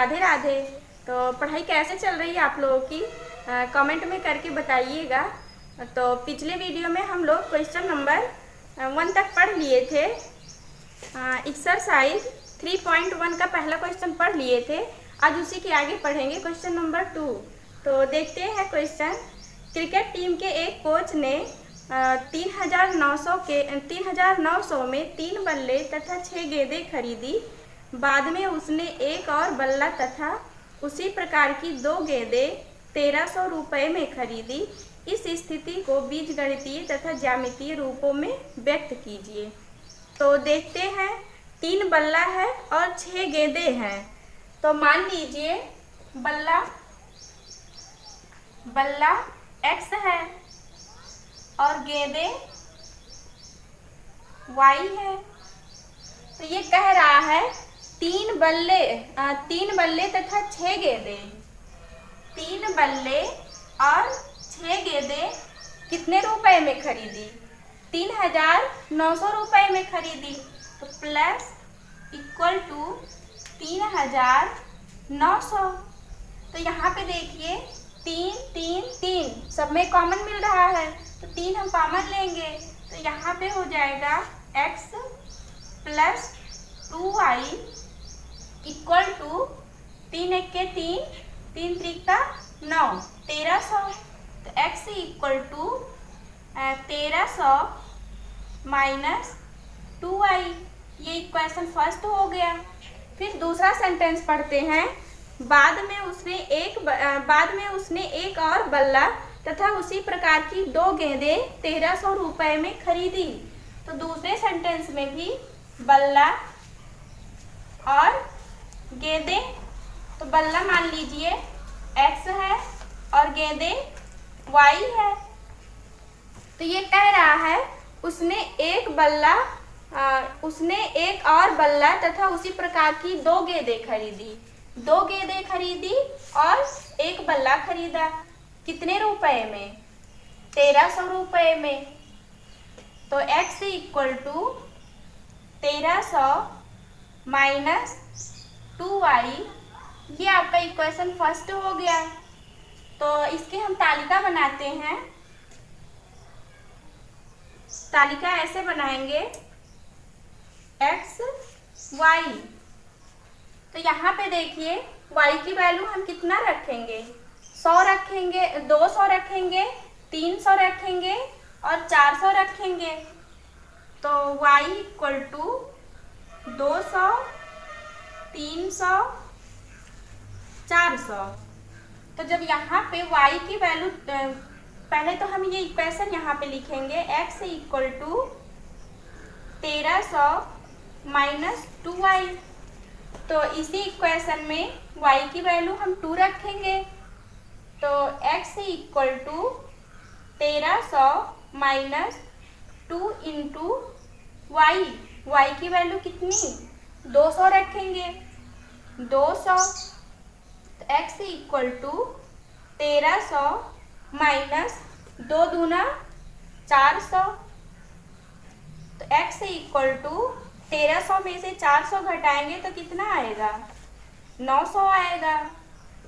राधे राधे। तो पढ़ाई कैसे चल रही है आप लोगों की, कमेंट में करके बताइएगा। तो पिछले वीडियो में हम लोग क्वेश्चन नंबर 1 तक पढ़ लिए थे। एक्सरसाइज 3.1 का पहला क्वेश्चन पढ़ लिए थे। आज उसी के आगे पढ़ेंगे क्वेश्चन नंबर 2। तो देखते हैं क्वेश्चन। क्रिकेट टीम के एक कोच ने 3,900 में 3 बल्ले तथा 6 गेंदें खरीदी। बाद में उसने एक और बल्ला तथा उसी प्रकार की 2 गेंदें 1,300 रुपये में खरीदी। इस स्थिति को बीजगणितीय तथा ज्यामितीय रूपों में व्यक्त कीजिए। तो देखते हैं, 3 बल्ला है और 6 गेंदें हैं। तो मान लीजिए बल्ला x है और गेंदें y है। तो ये कह रहा है 3 बल्ले तथा 6 गेंदें। 3 बल्ले और 6 गेंदें कितने रुपए में खरीदी? 3,900 रुपये में खरीदी। तो प्लस इक्वल टू 3,900। तो यहाँ पे देखिए 3 3 3 सब में कॉमन मिल रहा है, तो 3 हम कॉमन लेंगे। तो यहाँ पे हो जाएगा x plus 2y equal to 3 1 के 3 3 3 का 9 1,300। तो x equal to 1,300 minus 2y। ये इक्वेशन फर्स्ट हो गया। फिर दूसरा सेंटेंस पढ़ते हैं। बाद में उसने एक और बल्ला तथा उसी प्रकार की 2 गेंदें 1,300 रुपये में खरीदी। तो दूसरे सेंटेंस में भी बल्ला और गेंदें, तो बल्ला मान लीजिए x है और गेंदें y है। तो ये कह रहा है उसने एक और बल्ला तथा उसी प्रकार की 2 गेंदें खरीदी। 2 गेंदें खरीदी और एक बल्ला खरीदा। कितने रुपए में? 1,300 रुपये में। तो x equal to 1,300 minus 2y। ये आपका इक्वेशन फर्स्ट हो गया। तो इसकी हम तालिका बनाते हैं। तालिका ऐसे बनाएंगे x y। तो यहाँ पे देखिए y की वैल्यू हम कितना रखेंगे? 100 रखेंगे, 200 रखेंगे, 300 रखेंगे और 400 रखेंगे। तो y इक्वल टू 200 300 400। तो जब यहाँ पे y की वैल्यू, पहले तो हम ये इक्वेशन यहाँ पे लिखेंगे x equal to 1,300 minus 2y। तो इसी इक्वेशन में y की वैल्यू हम 2 रखेंगे। तो x equal to 1,300 minus 2 into y की वैल्यू कितनी? 200 रखेंगे। 200। तो x इक्वल टू 1,300 माइनस 2 दूना 400। तो x इक्वल टू 1,300 में से 400 घटाएंगे तो कितना आएगा? 900 आएगा।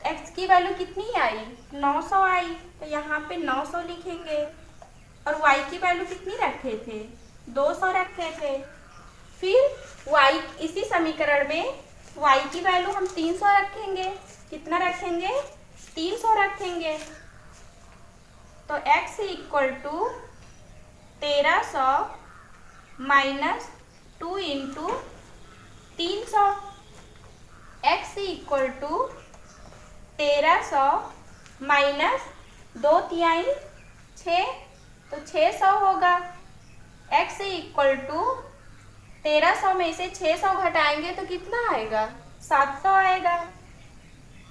x की वैल्यू कितनी आई? 900 आई। तो यहाँ पे 900 लिखेंगे। और y की वैल्यू कितनी रखे थे? 200 रखे थे। फिर y, इसी समीकरण में y की वैल्यू हम 300 रखेंगे। कितना रखेंगे? 300 रखेंगे। तो x equal to 1,300 minus 2 into 300। x equal to 1,300 minus 2 तिहाई 6, तो 600 होगा। x इक्वल टू 1,300 में से 600 घटाएंगे तो कितना आएगा? 700 आएगा।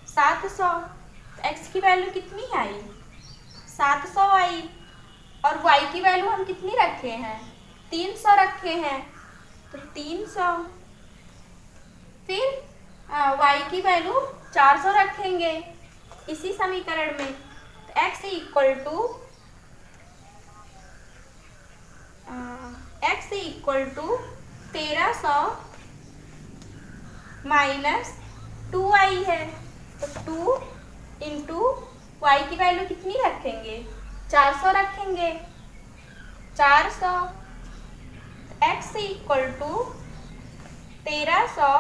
700। x की वैल्यू कितनी आई? 700 आई। और y की वैल्यू हम कितनी रखे हैं? 300 रखे हैं। तो 300। फिर y की वैल्यू 400 रखेंगे इसी समीकरण में। तो x equal to 1,300 minus 2y है, तो 2 इंटू वाई की वैल्यू कितनी रखेंगे, 400 रखेंगे, 400 x इक्वल टू 1300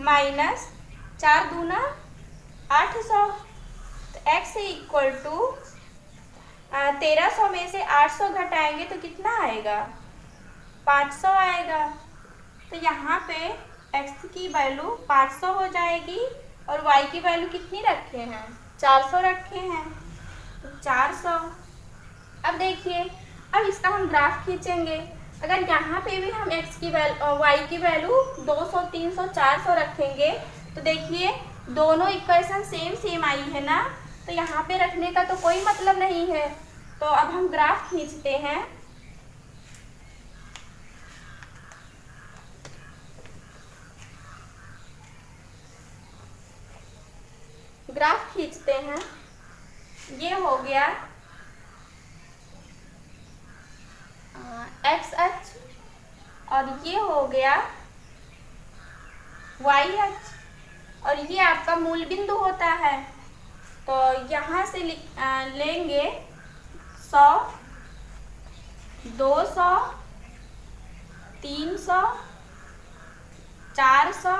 माइनस 4 दूना 800, तो x इक्वल टू 1300 में से 800 घटाएंगे तो कितना आएगा, 500 आएगा। तो यहाँ पे x की वैल्यू 500 हो जाएगी और y की वैल्यू कितनी रखे हैं, 400 रखे हैं, तो 400। अब देखिए, अब इसका हम ग्राफ खींचेंगे। अगर यहाँ पे भी हम x की वैल्यू y की वैल्यू 200, 300, 400 रखेंगे तो देखिए दोनों इक्वेशन सेम सेम आई है ना, तो यहाँ पे रखने का तो कोई मतलब नहीं है। तो अब हम ग्राफ खींचते हैं। ग्राफ खींचते हैं, ये हो गया एक्स अक्ष और ये हो गया वाई अक्ष, और ये आपका मूल बिंदु होता है। तो यहाँ से लेंगे 100, 200, 300, 400,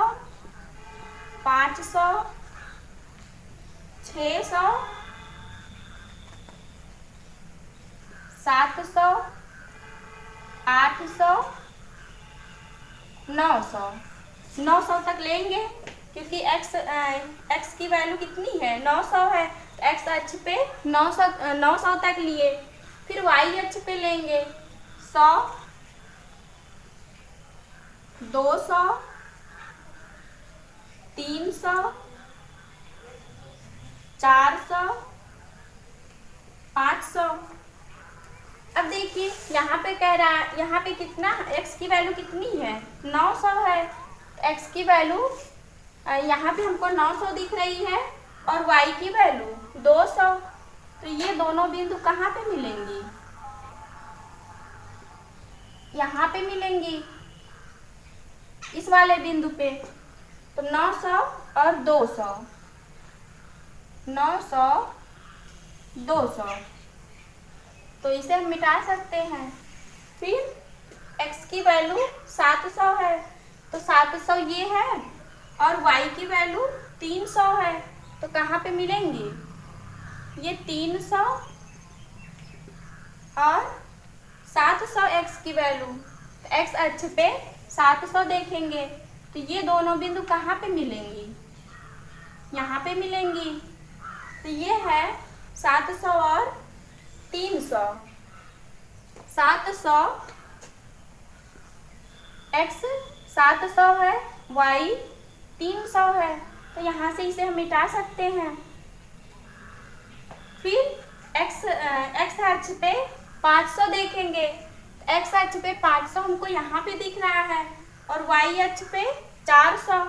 500, 600, 700, 800, 900 तक लेंगे, क्योंकि x की वैल्यू कितनी है, 900 है। x अक्ष पे 900 तक लिए। फिर y अक्ष पे लेंगे 100, 200, 300, 400, 500। अब देखिए यहाँ पे कह रहा है, यहाँ पे कितना x की वैल्यू कितनी है, 900 है। x की वैल्यू यहाँ पे हमको 900 दिख रही है और y की वैल्यू 200। तो ये दोनों बिंदु कहाँ पे मिलेंगी, यहाँ पे मिलेंगी, इस वाले बिंदु पे। तो 900 और 200, 900, 200, तो इसे हम मिटा सकते हैं। फिर x की वैल्यू 700 है, तो 700 ये है और y की वैल्यू 300 है, तो कहाँ पे मिलेंगी, ये 300 और 700 x की वैल्यू, तो x अक्ष पे 700 देखेंगे, तो ये दोनों बिंदु कहाँ पे मिलेंगी, यहाँ पे मिलेंगी। तो ये है 700 और 300, 700 x 700 है, y 300 है, तो यहाँ से इसे हम मिटा सकते हैं। फिर x अक्ष पे 500 देखेंगे, x अक्ष पे 500 हमको यहाँ पे दिख रहा है और y अक्ष पे 400,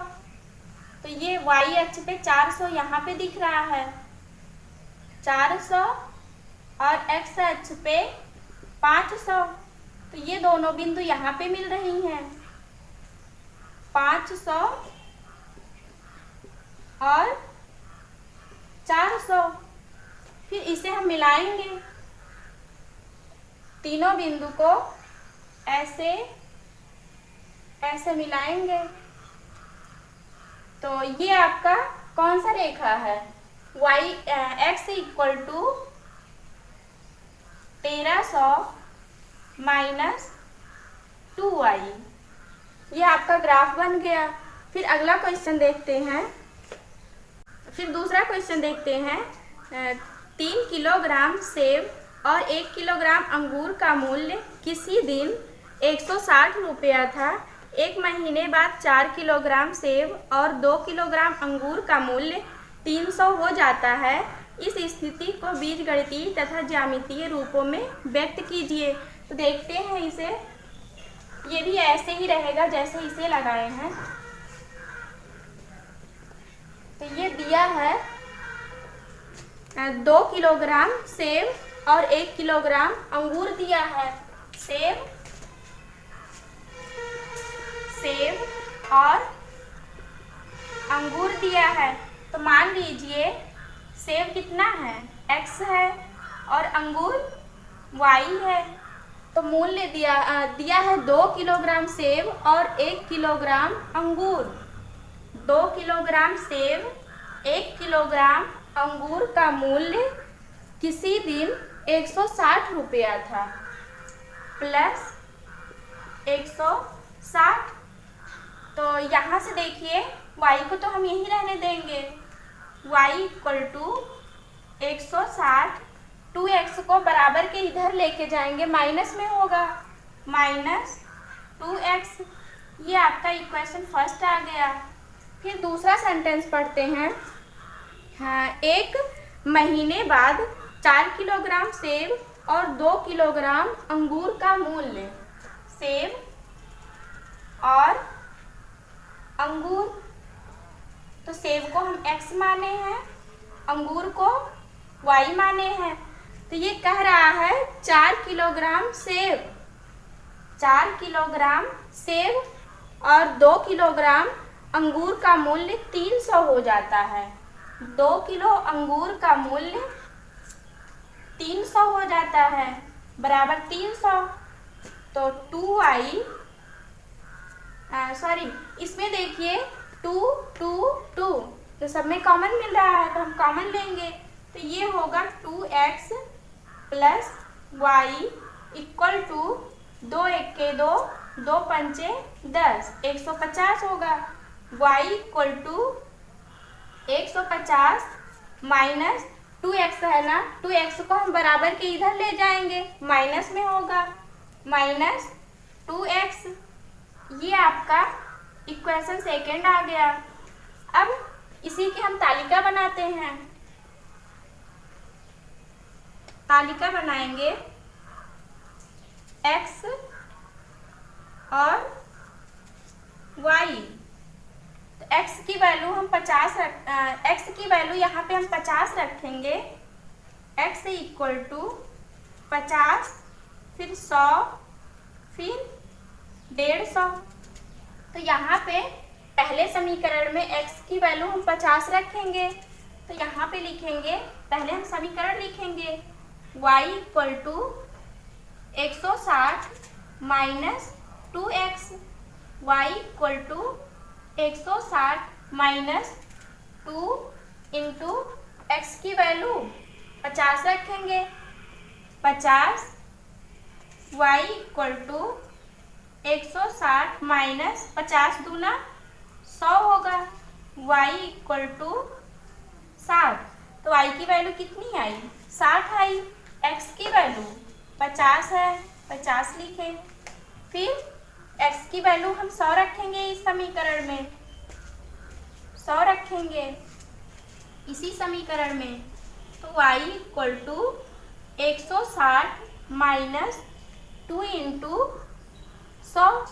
तो ये y अक्ष पे 400 यहाँ पे दिख रहा है, 400 और x अक्ष पे 500, तो ये दोनों बिंदु यहाँ पे मिल रही हैं, 500 और 400। फिर इसे हम मिलाएंगे, तीनों बिंदु को ऐसे ऐसे मिलाएंगे, तो ये आपका कौन सा रेखा है, x equal to 1300 minus 2y, ये आपका ग्राफ बन गया। फिर अगला क्वेश्चन देखते हैं, फिर दूसरा क्वेश्चन देखते हैं। 3 किलोग्राम सेब और 1 किलोग्राम अंगूर का मूल्य किसी दिन 160 रुपया था। एक महीने बाद 4 किलोग्राम सेब और 2 किलोग्राम अंगूर का मूल्य 300 हो जाता है। इस स्थिति को बीजगणितीय तथा ज्यामितीय रूपों में व्यक्त कीजिए। तो देखते हैं इसे, ये भी ऐसे ही रहेगा जैसे इसे लगाए हैं। तो ये दिया है 2 किलोग्राम सेब और 1 किलोग्राम अंगूर दिया है। सेब अंगूर दिया है, तो मान लीजिए सेब कितना है, x है और अंगूर y है। तो मूल्य दिया है 2 किलोग्राम सेब और 1 किलोग्राम अंगूर। 2 किलोग्राम सेब 1 किलोग्राम अंगूर का मूल्य किसी दिन 160 रुपया था, प्लस 160। तो यहाँ से देखिए y को तो हम यही रहने देंगे, y इक्वल टू 160, 2x को बराबर के इधर लेके जाएंगे, माइनस में होगा, माइनस 2x। ये आपका इक्वेशन फर्स्ट आ गया। फिर दूसरा सेंटेंस पढ़ते हैं। हाँ, 1 महीने बाद 4 किलोग्राम सेब और 2 किलोग्राम अंगूर का मूल्य। सेब और अंगूर, तो सेब को हम x माने हैं, अंगूर को y माने हैं। तो ये कह रहा है 4 किलोग्राम सेब, 4 किलोग्राम सेब और 2 किलोग्राम अंगूर का मूल्य 300 हो जाता है। 2 किलो अंगूर का मूल्य 300 हो जाता है, बराबर 300। तो 2y, सॉरी, इसमें देखिए 2 2 2, तो सब में कॉमन मिल रहा है तो हम कॉमन लेंगे। तो ये होगा 2x plus y equal to 2 1 के 2, 2 पंचे 10, 150 होगा। y equal to 150 minus 2x है ना, 2x को हम बराबर के इधर ले जाएंगे, माइनस में होगा, माइनस 2x। ये आपका इक्वेशन सेकेंड आ गया। अब इसी की हम तालिका बनाते हैं। तालिका बनाएंगे x और y। तो x की वैल्यू हम 50 x की वैल्यू यहाँ पे हम 50 रखेंगे, x इक्वल टू 50, फिर 100, फिर 150। तो यहाँ पे पहले समीकरण में x की वैल्यू हम 50 रखेंगे, तो यहाँ पे लिखेंगे, पहले हम समीकरण लिखेंगे y equal to 160 minus 2x, y equal to 160 minus 2 into x की वैल्यू 50 रखेंगे, 50, y इक्वल टू 160 माइनस 50 दूना 100 होगा, y इक्वल टू 60। तो y की वैल्यू कितनी आई, 60 आई। x की वैल्यू 50 है, 50 लिखे। फिर x की वैल्यू हम 100 रखेंगे, इस समीकरण में 100 रखेंगे इसी समीकरण में। तो y equal to 160 minus 2 into 100,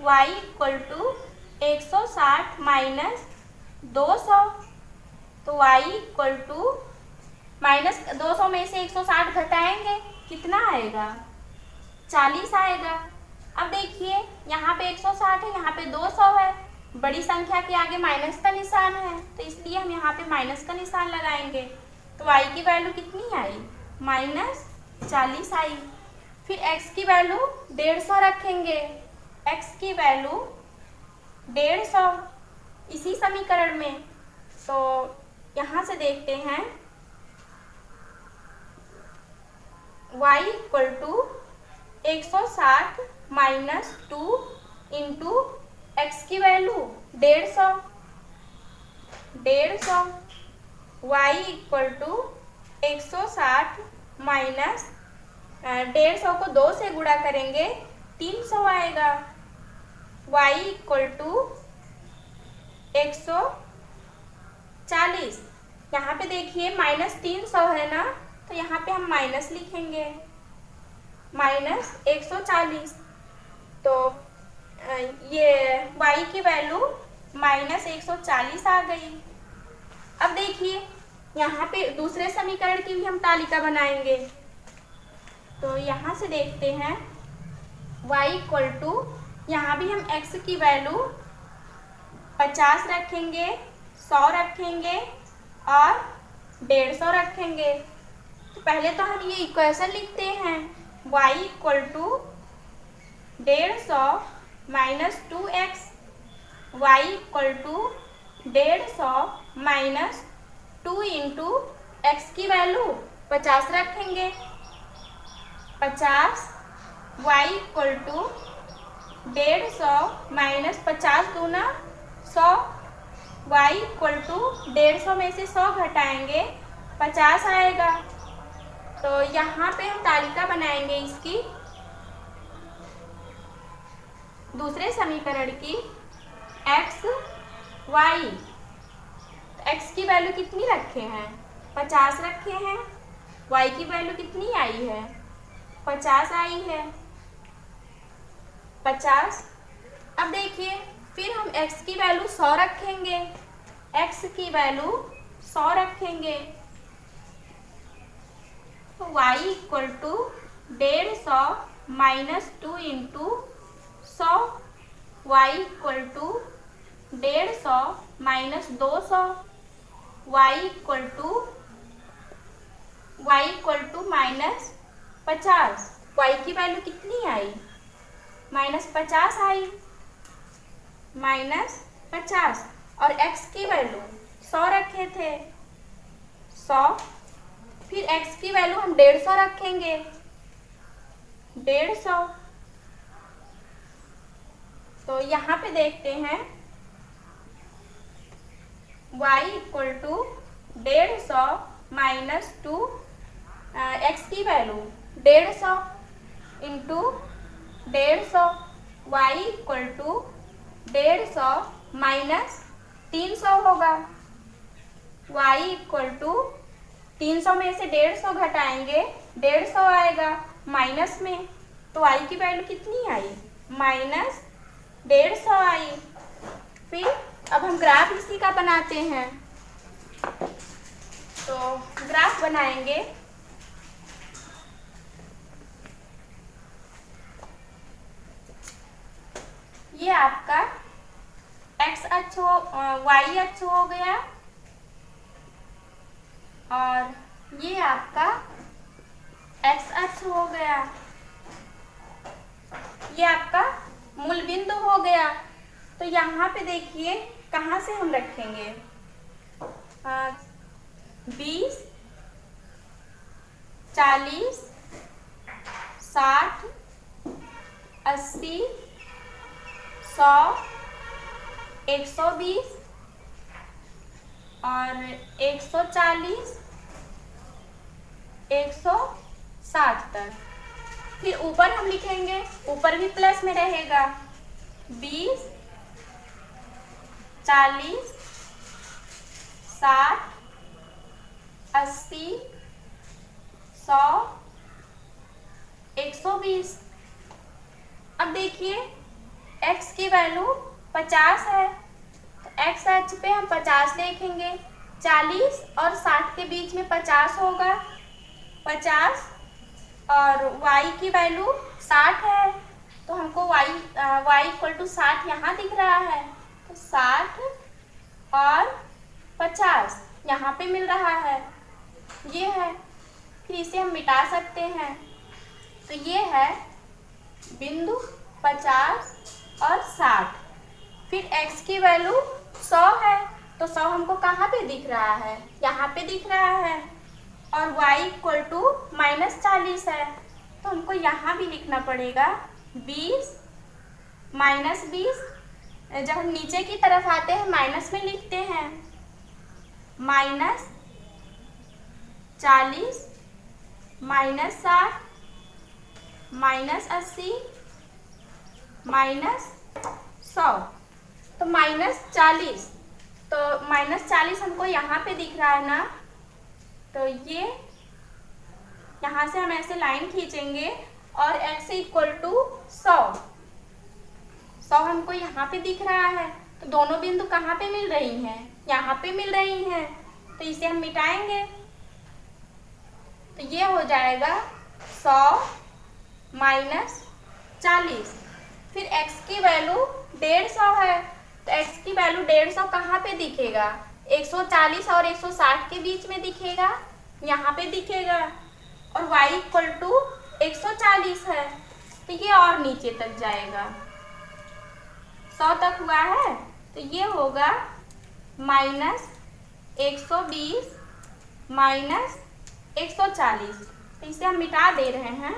y equal to 160 minus 200। तो y इक्वल टू माइनस 200 में से 160 घटाएंगे, कितना आएगा, 40 आएगा। अब देखिए यहाँ पे 160 है, यहाँ पे 200 है, बड़ी संख्या के आगे माइनस का निशान है, तो इसलिए हम यहाँ पे माइनस का निशान लगाएंगे। तो y की वैल्यू कितनी आई, माइनस 40 आई। फिर x की वैल्यू 150 रखेंगे, x की वैल्यू 150 इसी समीकरण में। तो यहाँ से देखते हैं y equal to 160 minus 2 into x की value 150, y equal to 160 minus 150 को 2 से गुणा करेंगे 300 आएगा, y इक्वल टू 140। यहाँ पे देखिए माइनस 300 है ना, तो यहाँ पे हम माइनस लिखेंगे, माइनस 140। तो ये y की वैल्यू माइनस 140 आ गई। अब देखिए यहाँ पे दूसरे समीकरण की भी हम तालिका बनाएंगे। तो यहाँ से देखते हैं y इक्वल टू, यहाँ भी हम x की वैल्यू 50 रखेंगे, 100 रखेंगे और 150 रखेंगे। तो पहले तो हम ये इक्वेशन लिखते हैं, y equal to 150 minus 2x, y equal to 150 minus 2 into x की वैल्यू 50 रखेंगे, 50 y इक्वल टू 150 माइनस 50 दूना 100, y इक्वल टू 150 में से 100 घटाएंगे 50 आएगा। तो यहाँ पे हम तालिका बनाएंगे इसकी दूसरे समीकरण की x y। x की वैल्यू कितनी रखे हैं, 50 रखे हैं, y की वैल्यू कितनी आई है, 50 आई है, 50। अब देखिए फिर हम x की वैल्यू 100 रखेंगे, x की वैल्यू 100 रखेंगे, तो y equal to 150 minus 2 into 100, y equal to 150 minus 200, y equal to minus 50। y की वैल्यू कितनी आई, माइनस 50 आई, माइनस 50। और x की वैल्यू 100 रखे थे, 100। फिर x की वैल्यू हम 150 रखेंगे, 150। तो यहाँ पे देखते हैं y equal to 150 minus 2, x की value 150 into 150, y equal to 150 minus 300 होगा, y इक्वल टू 300 में से 150 घटाएंगे 150 आएगा माइनस में, तो y की वैल्यू कितनी आई, माइनस 150 आई। फिर अब हम ग्राफ इसी का बनाते हैं, तो ग्राफ बनाएंगे। ये आपका x अक्ष हो, y अक्ष हो गया, और ये आपका x अक्ष हो गया, ये आपका मूल बिंदु हो गया। तो यहाँ पे देखिए कहाँ से हम रखेंगे, 20, 40, 60, 80, 100, 120 और 140, 160 तक। फिर ऊपर हम लिखेंगे, ऊपर भी प्लस में रहेगा, 20, 40, 60, 80, 100, 120। अब देखिए x की वैल्यू 50 है, तो x अक्ष पे हम 50 देखेंगे, 40 और 60 के बीच में 50 होगा, 50, और y की वैल्यू 60 है, तो हमको y इक्वल टू 60 यहाँ दिख रहा है, तो 60 और 50 यहाँ पे मिल रहा है, ये है। फिर इसे हम मिटा सकते हैं, तो ये है बिंदु 50 और 60। फिर x की वैल्यू 100 है, तो 100 हमको कहाँ पे दिख रहा है, यहाँ पे दिख रहा है, और y इक्वल टू माइनस 40 है, तो हमको यहाँ भी लिखना पड़ेगा 20 माइनस 20। जब हम नीचे की तरफ आते हैं माइनस में लिखते हैं, माइनस 40 माइनस 60 माइनस 80 माइनस 100, तो माइनस 40। तो माइनस 40 हमको यहाँ पे दिख रहा है ना, तो ये यहाँ से हम ऐसे लाइन खींचेंगे और x इक्वल टू 100 हमको यहाँ पे दिख रहा है, तो दोनों बिंदु कहाँ पे मिल रही हैं, यहाँ पे मिल रही हैं, तो इसे हम मिटाएंगे, तो ये हो जाएगा 100 माइनस 40। फिर x की वैल्यू 150 है, तो x की वैल्यू 150 कहाँ पे दिखेगा? 140 और 160 के बीच में दिखेगा, यहाँ पे दिखेगा। और y इक्वल टू 140 है, तो ये और नीचे तक जाएगा। 100 तक हुआ है, तो ये होगा -120 -140। तो इसे हम मिटा दे रहे हैं।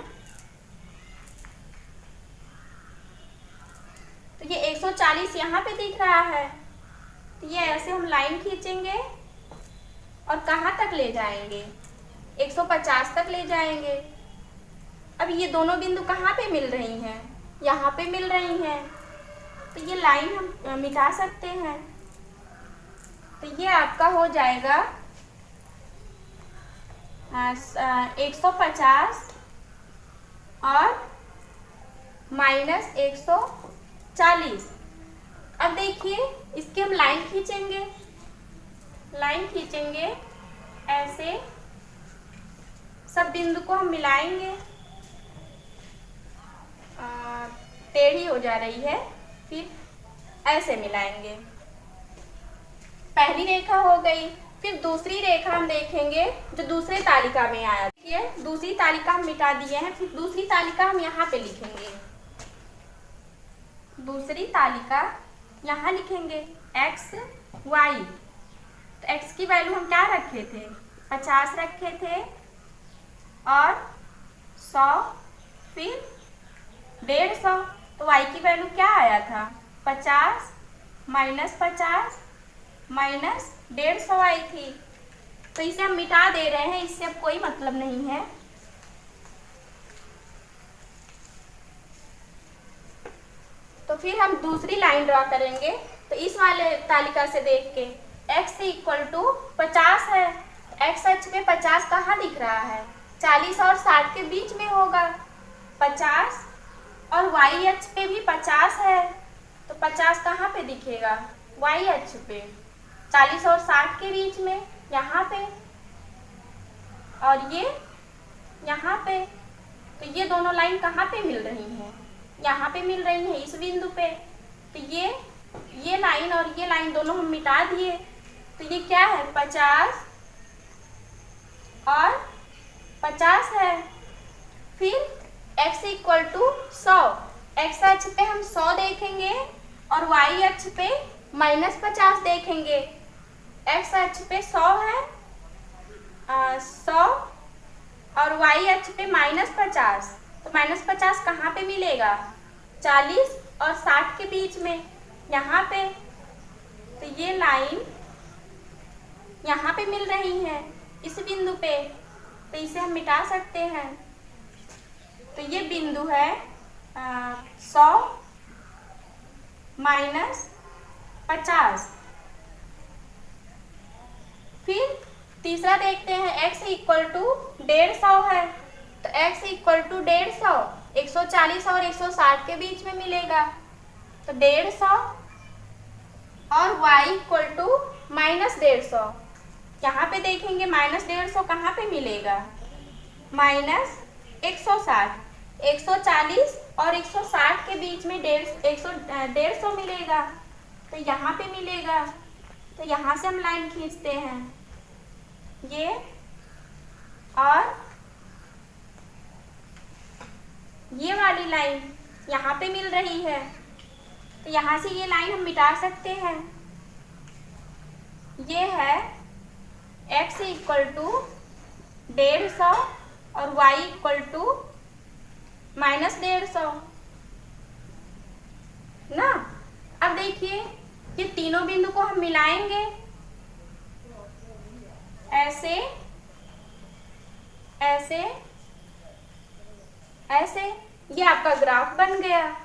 तो ये 140 यहाँ पे दिख रहा है, तो ये ऐसे हम लाइन खींचेंगे और कहाँ तक ले जाएंगे? 150 तक ले जाएंगे। अब ये दोनों बिंदु कहाँ पे मिल रही हैं? यहाँ पे मिल रही हैं, तो ये लाइन हम मिटा सकते हैं। तो ये आपका हो जाएगा 150 और -140। अब देखिए, इसके हम लाइन खींचेंगे ऐसे, सब बिंदु को हम मिलाएंगे। टेढ़ी हो जा रही है, फिर ऐसे मिलाएंगे। पहली रेखा हो गई। फिर दूसरी रेखा हम देखेंगे जो दूसरे तालिका में आया। देखिए, दूसरी तालिका हम मिटा दिए हैं, फिर दूसरी तालिका हम यहाँ पे लिखेंगे। दूसरी तालिका यहाँ लिखेंगे x y। तो x की वैल्यू हम क्या रखे थे? 50 रखे थे और 100, फिर 150। तो y की वैल्यू क्या आया था? 50 -50 -150 आई थी। तो इसे हम मिटा दे रहे हैं, इससे अब कोई मतलब नहीं है। तो फिर हम दूसरी लाइन ड्रॉ करेंगे। तो इस वाले तालिका से देख के x इक्वल टू 50 है, x अक्ष पे 50 कहाँ दिख रहा है? 40 और 60 के बीच में होगा 50, और y अक्ष पे भी 50 है, तो 50 कहाँ पे दिखेगा? y अक्ष पे, 40 और 60 के बीच में, यहाँ पे, और ये यहाँ पे। तो ये दोनों लाइन कहाँ पे मिल रही हैं? यहाँ पे मिल रही है, इस बिंदु पे। तो ये लाइन और ये लाइन दोनों हम मिटा दिए। तो ये क्या है? 50 और 50 है। फिर x इक्वल टू 100। x अक्ष पे हम 100 देखेंगे और y अक्ष पे -50 देखेंगे। x अक्ष पे 100 है, 100, और y अक्ष पे -50। तो -50 कहाँ पे मिलेगा? 40 और 60 के बीच में, यहाँ पे। तो ये लाइन यहाँ पे मिल रही है, इस बिंदु पे। तो इसे हम मिटा सकते हैं। तो ये बिंदु है 100 -50। फिर तीसरा देखते हैं, x इक्वल टू 150 है। तो x इक्वल टू 150, 140 और 160 के बीच में मिलेगा। तो 150 और y इक्वल टू -150। यहाँ पे देखेंगे -150 कहाँ पे मिलेगा? -160, 140 और 160 के बीच में 150 मिलेगा, तो यहाँ पे मिलेगा। तो यहाँ से हम लाइन खींचते हैं, ये और ये वाली लाइन यहाँ पे मिल रही है। तो यहाँ से ये लाइन हम मिटा सकते हैं। ये है x इक्वल टू 150 और y इक्वल टू -150 ना। अब देखिए, ये तीनों बिंदु को हम मिलाएंगे ऐसे ऐसे ऐसे। ये आपका ग्राफ बन गया।